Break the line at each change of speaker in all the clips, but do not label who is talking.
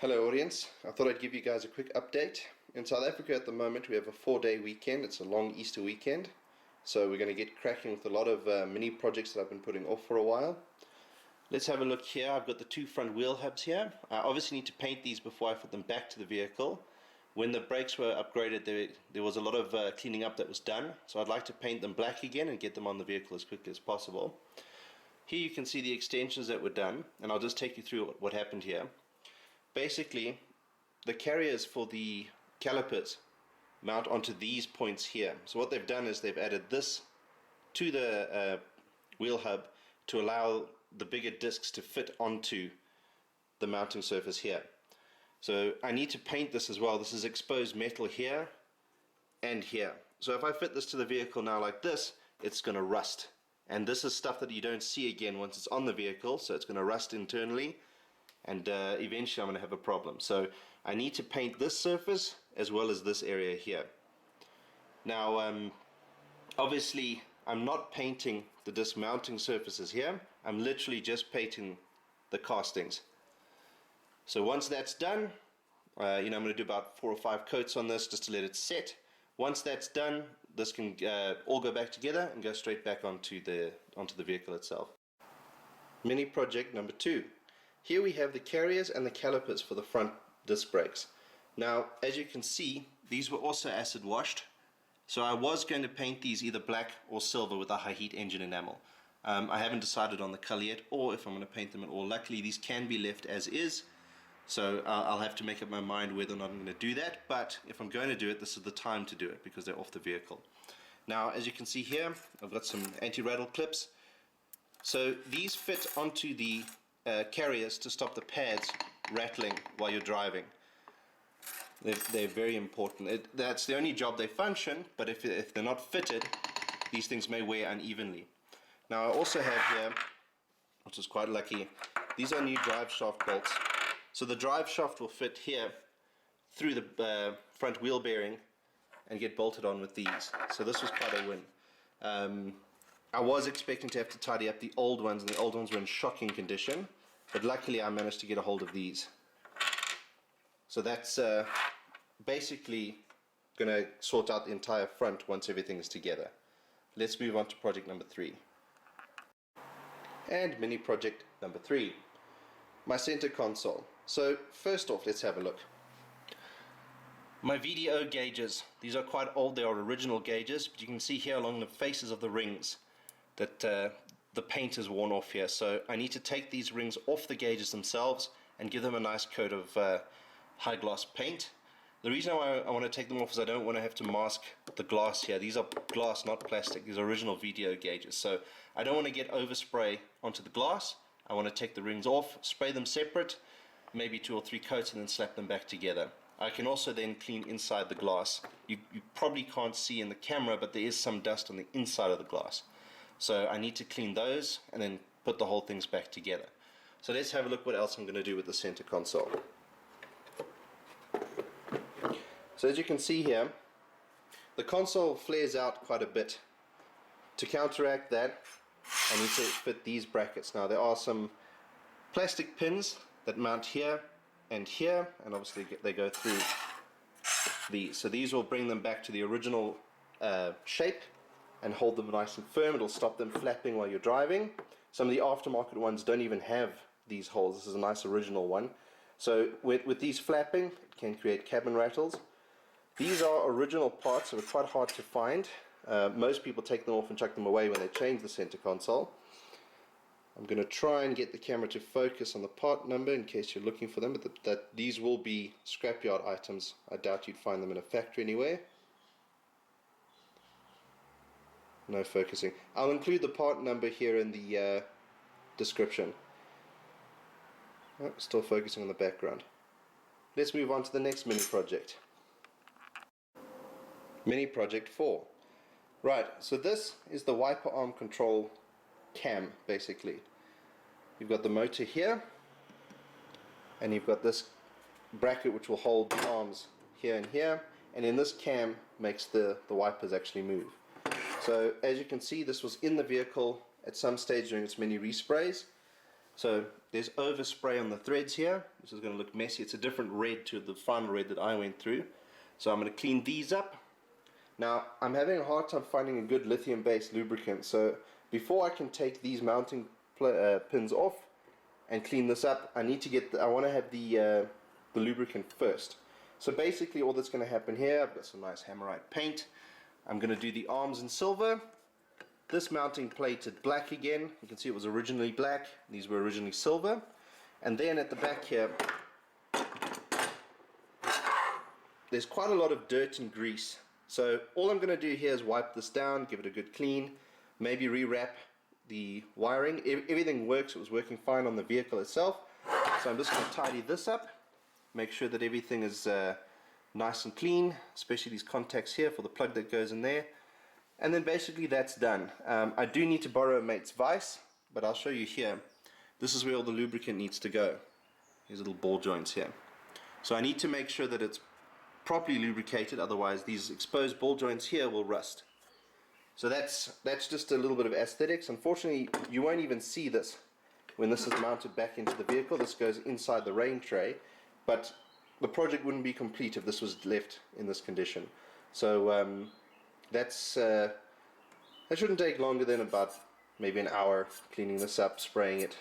Hello audience, I thought I'd give you guys a quick update. In South Africa at the moment we have a 4-day weekend. It's a long Easter weekend, so we're going to get cracking with a lot of mini projects that I've been putting off for a while. Let's have a look here. I've got the two front wheel hubs here. I obviously need to paint these before I put them back to the vehicle. When the brakes were upgraded there was a lot of cleaning up that was done, so I'd like to paint them black again and get them on the vehicle as quickly as possible. Here you can see the extensions that were done, and I'll just take you through what happened here. Basically, the carriers for the calipers mount onto these points here. So what they've done is they've added this to the wheel hub to allow the bigger discs to fit onto the mounting surface here. So I need to paint this as well. This is exposed metal here and here. So if I fit this to the vehicle now like this, it's going to rust. And this is stuff that you don't see again once it's on the vehicle, so it's going to rust internally. And eventually I'm going to have a problem. So I need to paint this surface as well as this area here. Now obviously I'm not painting the disc mounting surfaces here. I'm literally just painting the castings. So once that's done, I'm going to do about 4 or 5 coats on this just to let it set. Once that's done, this can all go back together and go straight back onto the vehicle itself. Mini project number 2. Here we have the carriers and the calipers for the front disc brakes. Now, as you can see, these were also acid washed. So I was going to paint these either black or silver with a high heat engine enamel. I haven't decided on the color yet or if I'm going to paint them at all. Luckily, these can be left as is. So I'll have to make up my mind whether or not I'm going to do that. But if I'm going to do it, this is the time to do it because they're off the vehicle. Now, as you can see here, I've got some anti-rattle clips. So these fit onto the carriers to stop the pads rattling while you're driving. They're very important. That's the only job they function, but if they're not fitted, these things may wear unevenly. Now I also have here, which is quite lucky, these are new drive shaft bolts. So the drive shaft will fit here through the front wheel bearing and get bolted on with these. So this was quite a win. I was expecting to have to tidy up the old ones, and the old ones were in shocking condition, but luckily I managed to get a hold of these. So that's basically going to sort out the entire front once everything is together. Let's move on to project number 3. And mini project number 3. My center console. So first off, let's have a look. My VDO gauges, these are quite old, they are original gauges, but you can see here along the faces of the rings that the paint is worn off here. So I need to take these rings off the gauges themselves and give them a nice coat of high gloss paint. The reason why I want to take them off is I don't want to have to mask the glass here. These are glass, not plastic. These are original VDO gauges. So I don't want to get overspray onto the glass. I want to take the rings off, spray them separate, maybe 2 or 3 coats, and then slap them back together. I can also then clean inside the glass. You probably can't see in the camera, but there is some dust on the inside of the glass. So I need to clean those and then put the whole things back together. So let's have a look what else I'm going to do with the center console. So as you can see here, the console flares out quite a bit. To counteract that, I need to fit these brackets. Now there are some plastic pins that mount here, and obviously they go through these. So these will bring them back to the original shape and hold them nice and firm. It'll stop them flapping while you're driving. Some of the aftermarket ones don't even have these holes. This is a nice original one. So with these flapping, it can create cabin rattles. These are original parts, so they're quite hard to find. Most people take them off and chuck them away when they change the center console. I'm going to try and get the camera to focus on the part number in case you're looking for them, but that these will be scrapyard items. I doubt you'd find them in a factory anywhere. No focusing. I'll include the part number here in the description. Oh, still focusing on the background. Let's move on to the next mini project. Mini project 4. Right, so this is the wiper arm control cam, basically. You've got the motor here, and you've got this bracket which will hold the arms here and here, and then this cam makes the wipers actually move. So as you can see, this was in the vehicle at some stage during its mini resprays. So there's overspray on the threads here, which is going to look messy. It's a different red to the final red that I went through. So I'm going to clean these up. Now I'm having a hard time finding a good lithium based lubricant, so before I can take these mounting pins off and clean this up, I need to get I want to have the lubricant first. So basically all that's going to happen here, I've got some nice hammerite paint. I'm going to do the arms in silver, this mounting plated black again. You can see it was originally black, these were originally silver, and then at the back here there's quite a lot of dirt and grease. So all I'm going to do here is wipe this down, give it a good clean, maybe rewrap the wiring. Everything works, it was working fine on the vehicle itself. So I'm just going to tidy this up, make sure that everything is nice and clean, especially these contacts here for the plug that goes in there. And then basically that's done. I do need to borrow a mate's vise, but I'll show you here. This is where all the lubricant needs to go. These little ball joints here. So I need to make sure that it's properly lubricated, otherwise these exposed ball joints here will rust. So that's just a little bit of aesthetics. Unfortunately, you won't even see this when this is mounted back into the vehicle. This goes inside the rain tray, but the project wouldn't be complete if this was left in this condition. So that shouldn't take longer than about maybe an hour cleaning this up, spraying it.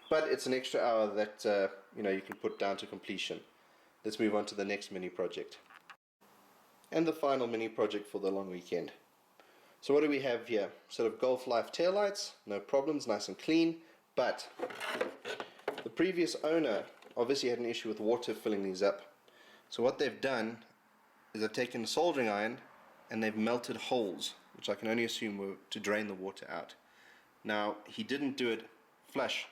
But it's an extra hour that you can put down to completion. Let's move on to the next mini project. And the final mini project for the long weekend. So what do we have here? Sort of Golf Life taillights, no problems, nice and clean, but the previous owner obviously had an issue with water filling these up. So what they've done is they've taken a soldering iron and they've melted holes, which I can only assume were to drain the water out. Now, he didn't do it flush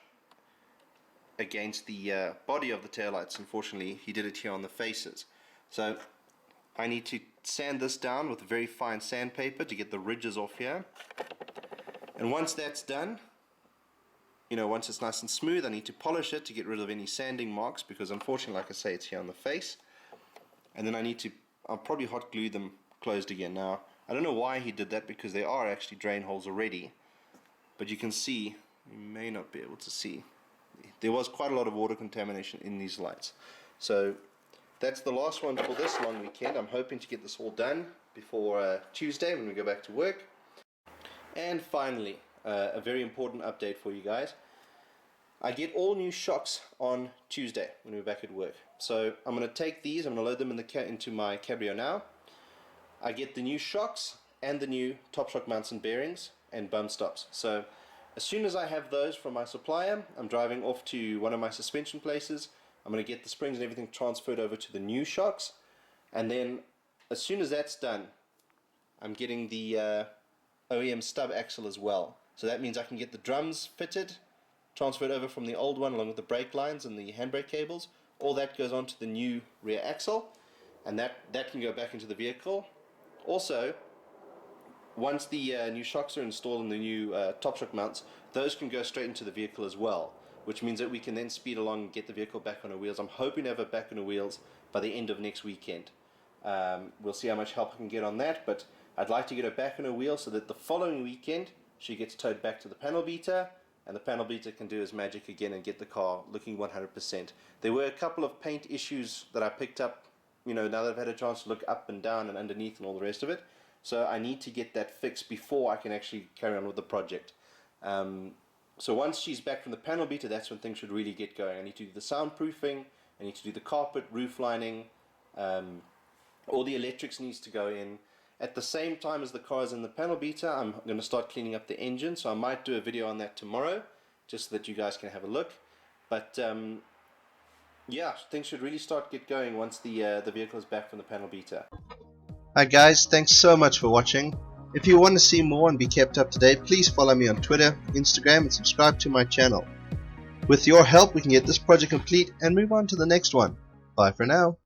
against the body of the taillights, unfortunately. He did it here on the faces. So I need to sand this down with very fine sandpaper to get the ridges off here. And once that's done, once it's nice and smooth, I need to polish it to get rid of any sanding marks, because unfortunately, like I say, it's here on the face. And then I'll probably hot glue them closed again. Now, I don't know why he did that, because there are actually drain holes already. But you can see, you may not be able to see, there was quite a lot of water contamination in these lights. So that's the last one for this long weekend. I'm hoping to get this all done before Tuesday when we go back to work. And finally, a very important update for you guys. I get all new shocks on Tuesday when we're back at work. So I'm going to take these, I'm going to load them into my Cabrio now. I get the new shocks and the new top shock mounts and bearings and bum stops. So as soon as I have those from my supplier, I'm driving off to one of my suspension places. I'm going to get the springs and everything transferred over to the new shocks, and then as soon as that's done, I'm getting the OEM stub axle as well. So that means I can get the drums fitted, transferred over from the old one along with the brake lines and the handbrake cables. All that goes onto the new rear axle, and that can go back into the vehicle. Also, once the new shocks are installed and the new top shock mounts, those can go straight into the vehicle as well, which means that we can then speed along and get the vehicle back on her wheels. I'm hoping to have it back on her wheels by the end of next weekend. We'll see how much help I can get on that, but I'd like to get her back on her wheels so that the following weekend she gets towed back to the panel beater, and the panel beater can do his magic again and get the car looking 100%. There were a couple of paint issues that I picked up, now that I've had a chance to look up and down and underneath and all the rest of it. So I need to get that fixed before I can actually carry on with the project. So once she's back from the panel beater, that's when things should really get going. I need to do the soundproofing, I need to do the carpet, roof lining, all the electrics needs to go in. At the same time as the car is in the panel beater, I'm going to start cleaning up the engine, so I might do a video on that tomorrow, just so that you guys can have a look. But yeah, things should really get going once the vehicle is back from the panel beater. Hi guys, thanks so much for watching. If you want to see more and be kept up to date, please follow me on Twitter, Instagram, and subscribe to my channel. With your help, we can get this project complete and move on to the next one. Bye for now.